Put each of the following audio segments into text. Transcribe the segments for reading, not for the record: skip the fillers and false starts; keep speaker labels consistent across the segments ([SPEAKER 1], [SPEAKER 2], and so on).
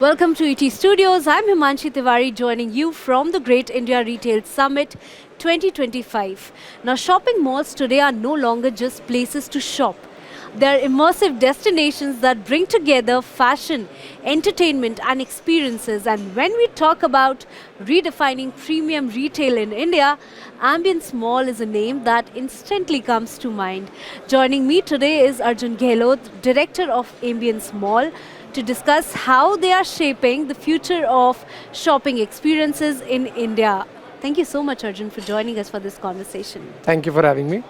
[SPEAKER 1] Welcome to ETStudios. I'm Himanshi Tiwari joining you from the Great India Retail Summit 2025. Now, shopping malls today are no longer just places to shop. They're immersive destinations that bring together fashion, entertainment, and experiences. And when we talk about redefining premium retail in India, Ambience Mall is a name that instantly comes to mind. Joining me today is Arjun Gehlot, Director of Ambience Mall, to discuss how they are shaping the future of shopping experiences in India. Thank you so much, Arjun, for joining us for this conversation.
[SPEAKER 2] Thank you for having me.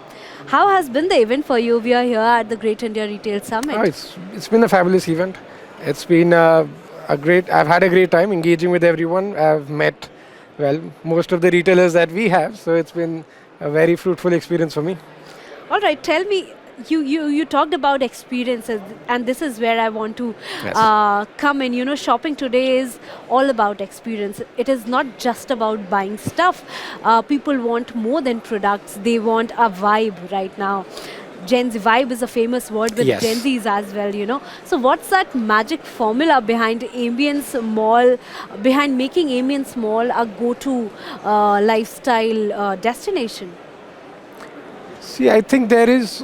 [SPEAKER 1] How has been the event for you? We are here at the Great India Retail Summit.
[SPEAKER 2] It's been a fabulous event. It's been a great. I've had a great time engaging with everyone. I've met, most of the retailers that we have. So it's been a very fruitful experience for me.
[SPEAKER 1] All right, tell me, you talked about experiences, and this is where I want to
[SPEAKER 2] Yes.
[SPEAKER 1] come in. You know, shopping today is all about experience. It is not just about buying stuff. People want more than products. They want a vibe right now. Gen Z vibe is a famous word with
[SPEAKER 2] Yes.
[SPEAKER 1] Gen Zs as well, you know. So what's that magic formula behind Ambience Mall, behind making Ambience Mall a go-to lifestyle destination?
[SPEAKER 2] See, I think there is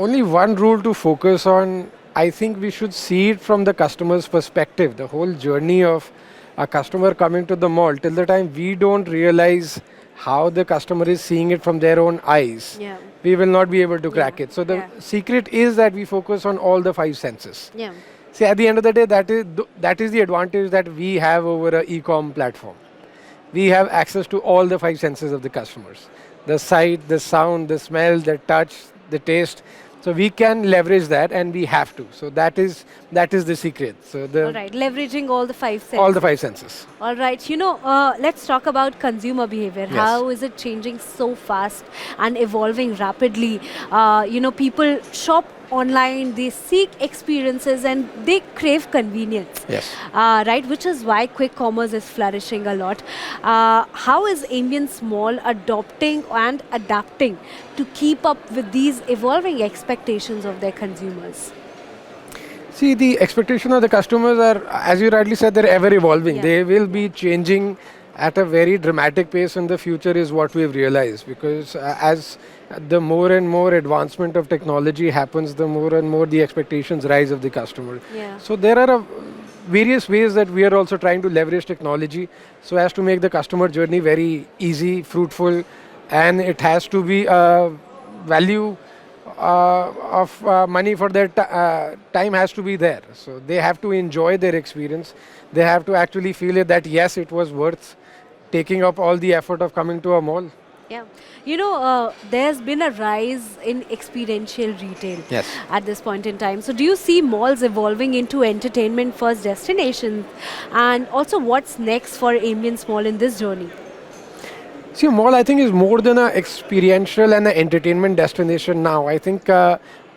[SPEAKER 2] only one rule to focus on. I think we should see it from the customer's perspective. The whole journey of a customer coming to the mall, till the time we don't realize how the customer is seeing it from their own eyes,
[SPEAKER 1] Yeah.
[SPEAKER 2] we will not be able to crack
[SPEAKER 1] Yeah.
[SPEAKER 2] it. So the
[SPEAKER 1] Yeah.
[SPEAKER 2] secret is that we focus on all the five senses.
[SPEAKER 1] Yeah.
[SPEAKER 2] See, at the end of the day, that is the advantage that we have over a e-com platform. We have access to all the five senses of the customers: the sight, the sound, the smell, the touch, the taste. So we can leverage that, and we have to. So that is the secret. So
[SPEAKER 1] All right, leveraging all the five
[SPEAKER 2] all the
[SPEAKER 1] senses.
[SPEAKER 2] five senses.
[SPEAKER 1] All right, let's talk about consumer behavior.
[SPEAKER 2] Yes.
[SPEAKER 1] How is it changing so fast and evolving rapidly? People shop online, they seek experiences, and they crave convenience.
[SPEAKER 2] Yes.
[SPEAKER 1] Right, which is why quick commerce is flourishing a lot. How is Ambience Mall adopting and adapting to keep up with these evolving expectations of their consumers?
[SPEAKER 2] See, the expectation of the customers are, as you rightly said, they're ever evolving.
[SPEAKER 1] Yeah.
[SPEAKER 2] They will be changing at a very dramatic pace in the future, is what we've realized. Because as the more and more advancement of technology happens, the more and more the expectations rise of the customer.
[SPEAKER 1] Yeah.
[SPEAKER 2] So there are various ways that we are also trying to leverage technology so as to make the customer journey very easy, fruitful, and it has to be a value of money for their time has to be there. So they have to enjoy their experience. They have to actually feel it that yes, it was worth taking up all the effort of coming to a mall.
[SPEAKER 1] Yeah, there's been a rise in experiential retail
[SPEAKER 2] Yes.
[SPEAKER 1] at this point in time. So, do you see malls evolving into entertainment first destinations? And also, what's next for Ambience Mall in this journey?
[SPEAKER 2] See, a mall I think is more than an experiential and an entertainment destination now. I think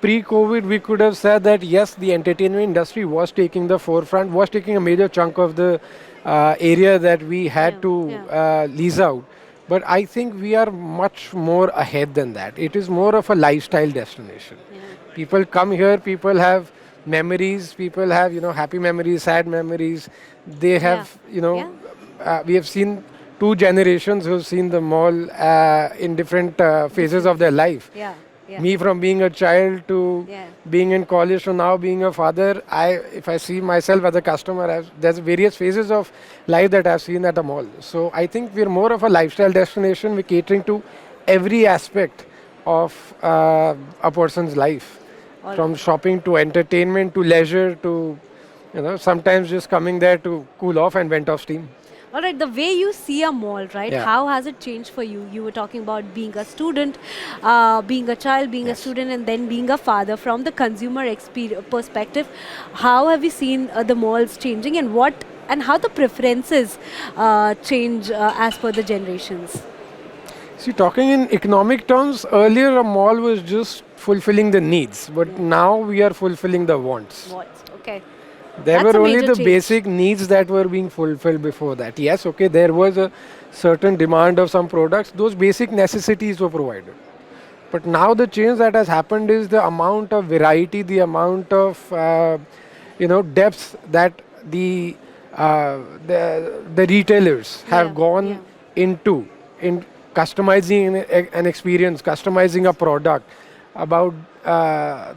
[SPEAKER 2] pre-COVID we could have said that yes, the entertainment industry was taking the forefront, was taking a major chunk of the area that we had
[SPEAKER 1] Yeah,
[SPEAKER 2] to
[SPEAKER 1] yeah.
[SPEAKER 2] lease out. But I think we are much more ahead than that. It is more of a lifestyle destination.
[SPEAKER 1] Yeah.
[SPEAKER 2] People come here, people have memories, people have, happy memories, sad memories. They have,
[SPEAKER 1] Yeah.
[SPEAKER 2] we have seen two generations who've seen the mall in different phases of their life.
[SPEAKER 1] Yeah, yeah.
[SPEAKER 2] Me from being a child to
[SPEAKER 1] Yeah.
[SPEAKER 2] being in college to now being a father, if I see myself as a customer, there's various phases of life that I've seen at a mall. So I think we're more of a lifestyle destination. We're catering to every aspect of a person's life,
[SPEAKER 1] All
[SPEAKER 2] from shopping to entertainment to leisure to, sometimes just coming there to cool off and vent off steam.
[SPEAKER 1] All right, the way you see a mall, right?
[SPEAKER 2] Yeah.
[SPEAKER 1] How has it changed for you? You were talking about being a student, being a child, being a
[SPEAKER 2] Yes.
[SPEAKER 1] student, and then being a father. From the consumer perspective, how have you seen the malls changing, and how the preferences change as per the generations?
[SPEAKER 2] See, talking in economic terms, earlier a mall was just fulfilling the needs, but now we are fulfilling the wants.
[SPEAKER 1] What? Okay.
[SPEAKER 2] There
[SPEAKER 1] That's a
[SPEAKER 2] were only
[SPEAKER 1] major
[SPEAKER 2] the
[SPEAKER 1] change.
[SPEAKER 2] basic needs that were being fulfilled before that. Yes, okay, there was a certain demand of some products. Those basic necessities were provided. But now the change that has happened is the amount of variety, the amount of depth that the the retailers have gone in customizing an experience, customizing a product, about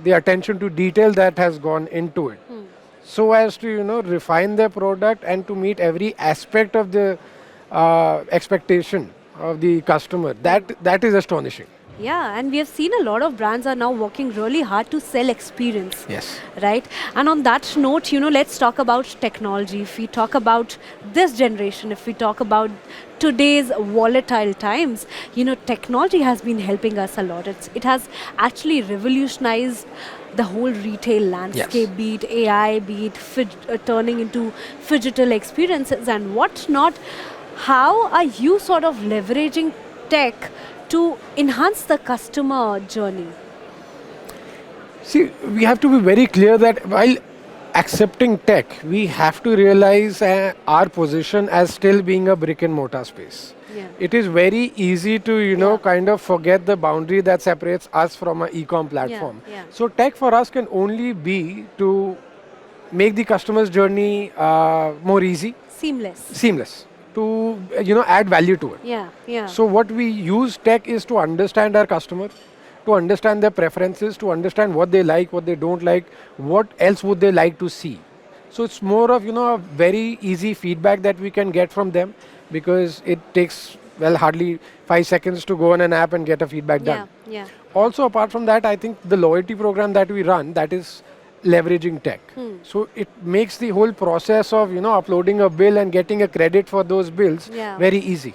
[SPEAKER 2] the attention to detail that has gone into it, so as to refine their product and to meet every aspect of the expectation of the customer. That is astonishing.
[SPEAKER 1] Yeah, and we have seen a lot of brands are now working really hard to sell experience.
[SPEAKER 2] Yes.
[SPEAKER 1] Right? And on that note, let's talk about technology. If we talk about this generation, if we talk about today's volatile times, technology has been helping us a lot. It has actually revolutionized the whole retail landscape,
[SPEAKER 2] Yes.
[SPEAKER 1] be it AI, be it turning into phygital experiences and whatnot. How are you sort of leveraging tech to enhance the customer journey?
[SPEAKER 2] See, we have to be very clear that while accepting tech, we have to realize our position as still being a brick and mortar space.
[SPEAKER 1] Yeah.
[SPEAKER 2] It is very easy to,
[SPEAKER 1] Yeah.
[SPEAKER 2] kind of forget the boundary that separates us from an e-com platform.
[SPEAKER 1] Yeah.
[SPEAKER 2] So tech for us can only be to make the customer's journey more easy, seamless, to, add value to it.
[SPEAKER 1] Yeah.
[SPEAKER 2] So what we use tech is to understand our customer, to understand their preferences, to understand what they like, what they don't like, what else would they like to see. So it's more of, a very easy feedback that we can get from them, because it takes, well, hardly 5 seconds to go on an app and get a feedback done.
[SPEAKER 1] Yeah.
[SPEAKER 2] Also, apart from that, I think the loyalty program that we run, that is leveraging tech. So it makes the whole process of, uploading a bill and getting a credit for those bills very easy.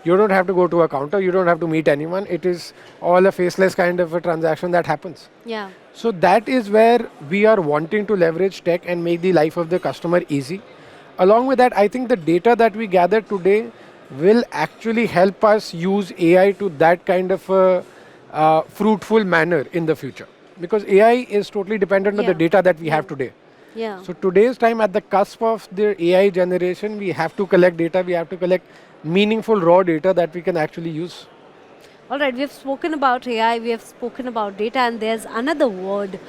[SPEAKER 2] You don't have to go to a counter, you don't have to meet anyone. It is all a faceless kind of a transaction that happens.
[SPEAKER 1] Yeah.
[SPEAKER 2] So that is where we are wanting to leverage tech and make the life of the customer easy. Along with that, I think the data that we gather today will actually help us use AI to that kind of a fruitful manner in the future. Because AI is totally dependent on the data that we have today.
[SPEAKER 1] Yeah.
[SPEAKER 2] So today's time, at the cusp of the AI generation, we have to collect data, we have to collect meaningful raw data that we can actually use.
[SPEAKER 1] All right, we have spoken about AI, we have spoken about data, and there's another word,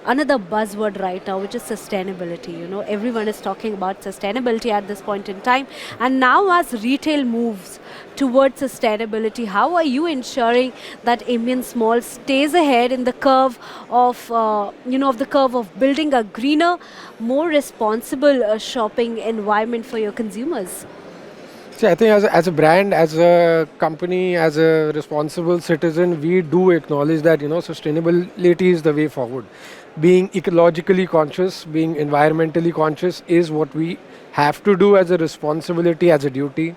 [SPEAKER 1] another buzzword right now, which is sustainability. Everyone is talking about sustainability at this point in time. And now as retail moves towards sustainability, how are you ensuring that Ambience Mall stays ahead in the curve of, of building a greener, more responsible shopping environment for your consumers?
[SPEAKER 2] See, I think as a brand, as a company, as a responsible citizen, we do acknowledge that, sustainability is the way forward. Being ecologically conscious, being environmentally conscious is what we have to do as a responsibility, as a duty,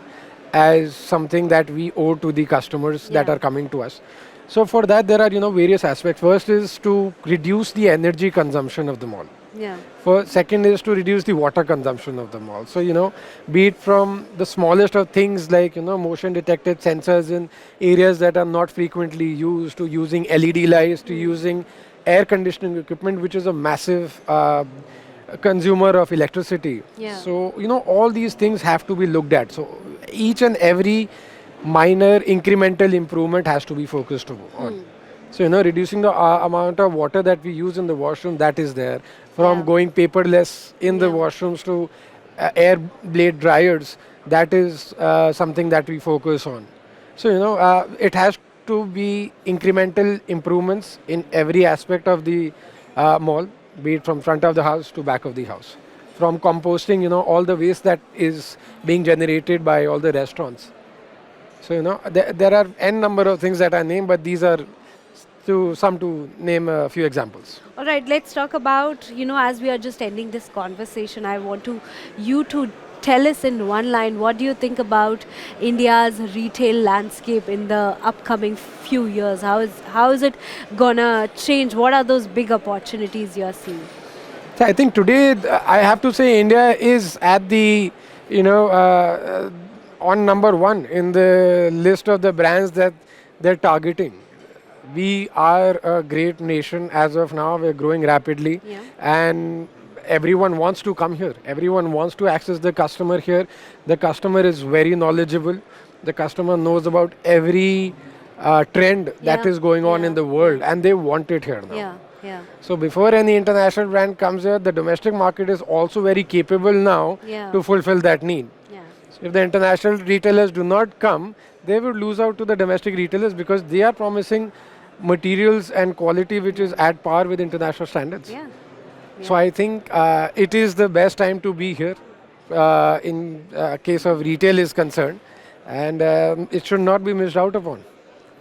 [SPEAKER 2] as something that we owe to the customers that are coming to us. So for that, there are, various aspects. First is to reduce the energy consumption of the mall.
[SPEAKER 1] Yeah.
[SPEAKER 2] Second is to reduce the water consumption of the mall. So, be it from the smallest of things like, motion detected sensors in areas that are not frequently used, to using LED lights, to using air conditioning equipment, which is a massive consumer of electricity.
[SPEAKER 1] Yeah.
[SPEAKER 2] So, all these things have to be looked at. So each and every minor incremental improvement has to be focused on. So, reducing the amount of water that we use in the washroom, that is there. From going paperless in the washrooms to air blade dryers, that is something that we focus on. So, it has to be incremental improvements in every aspect of the mall, be it from front of the house to back of the house. From composting, all the waste that is being generated by all the restaurants. So, there are n number of things that I name, but these are to name a few examples.
[SPEAKER 1] All right, let's talk about, as we are just ending this conversation, I want you to tell us in one line, what do you think about India's retail landscape in the upcoming few years? How is it gonna change? What are those big opportunities you're seeing?
[SPEAKER 2] So I think today, I have to say India is at the, on number one in the list of the brands that they're targeting. We are a great nation as of now. We're growing rapidly, and everyone wants to come here. Everyone wants to access the customer here. The customer is very knowledgeable. The customer knows about every trend that is going on in the world, and they want it here now.
[SPEAKER 1] Yeah.
[SPEAKER 2] So before any international brand comes here, the domestic market is also very capable now
[SPEAKER 1] Yeah.
[SPEAKER 2] to fulfill that need.
[SPEAKER 1] Yeah.
[SPEAKER 2] So if the international retailers do not come, they would lose out to the domestic retailers because they are promising materials and quality which is at par with international standards.
[SPEAKER 1] Yeah.
[SPEAKER 2] So I think it is the best time to be here in case of retail is concerned, and it should not be missed out upon.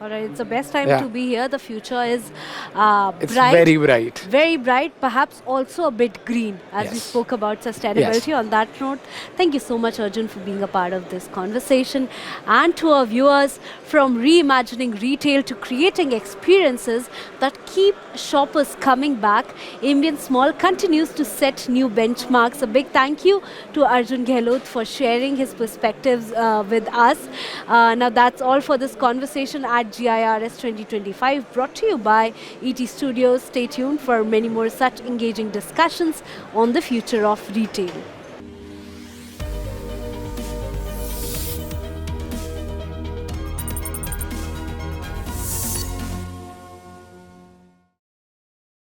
[SPEAKER 1] All right, it's the best time
[SPEAKER 2] Yeah.
[SPEAKER 1] to be here. The future is
[SPEAKER 2] It's
[SPEAKER 1] bright.
[SPEAKER 2] very bright.
[SPEAKER 1] Very bright, perhaps also a bit green, as we
[SPEAKER 2] Yes.
[SPEAKER 1] spoke about sustainability.
[SPEAKER 2] Yes.
[SPEAKER 1] On that note, thank you so much, Arjun, for being a part of this conversation. And to our viewers, from reimagining retail to creating experiences that keep shoppers coming back, Ambience Mall continues to set new benchmarks. A big thank you to Arjun Gehlot for sharing his perspectives with us. Now that's all for this conversation at GIRS 2025, brought to you by ETStudios. Stay tuned for many more such engaging discussions on the future of retail.